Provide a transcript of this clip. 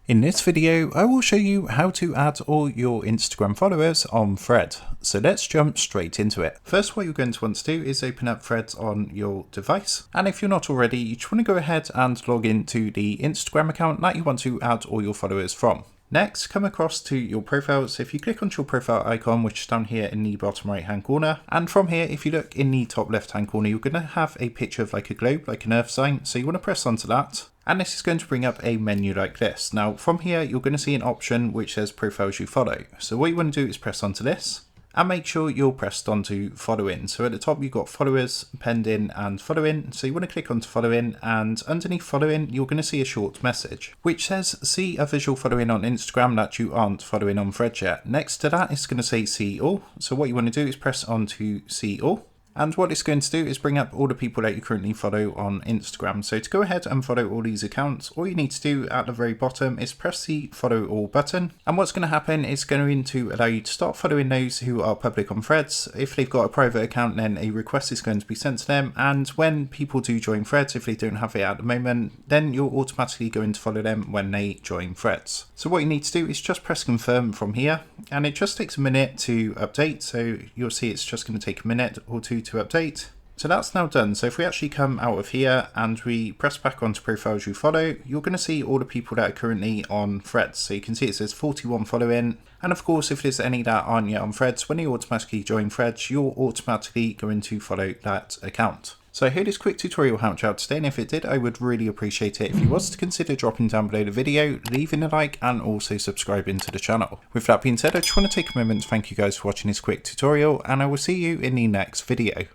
In this video, I will show you how to add all your Instagram followers on Threads. So let's jump straight into it. First, what you're going to want to do is open up Threads on your device. And if you're not already, you just want to go ahead and log into the Instagram account that you want to add all your followers from. Next, come across to your profile. So if you click onto your profile icon, which is down here in the bottom right hand corner, and from here, if you look in the top left hand corner, you're going to have a picture of like a globe, like an earth sign. So you want to press onto that. And this is going to bring up a menu like this. Now from here, you're going to see an option which says profiles you follow. So what you want to do is press onto this and make sure you're pressed onto following. So at the top, you've got followers, pending and following. So you want to click onto following, and underneath following, you're going to see a short message which says see a visual following on Instagram that you aren't following on Threads yet. Next to that, it's going to say see all. So what you want to do is press onto see all. And what it's going to do is bring up all the people that you currently follow on Instagram. So to go ahead and follow all these accounts, all you need to do at the very bottom is press the follow all button. And what's going to happen is going to allow you to start following those who are public on Threads. If they've got a private account, then a request is going to be sent to them. And when people do join Threads, if they don't have it at the moment, then you're automatically going to follow them when they join Threads. So what you need to do is just press confirm from here. And it just takes a minute to update. So you'll see it's just going to take a minute or two to update. So that's now done. So if we actually come out of here and we press back onto profiles you follow, you're going to see all the people that are currently on Threads. So you can see it says 41 following. And of course, if there's any that aren't yet on Threads, when you automatically join Threads, you're automatically going to follow that account. So I hope this quick tutorial helped you out today, and if it did, I would really appreciate it if you was to consider dropping down below the video, leaving a like and also subscribing to the channel. With that being said, I just want to take a moment to thank you guys for watching this quick tutorial, and I will see you in the next video.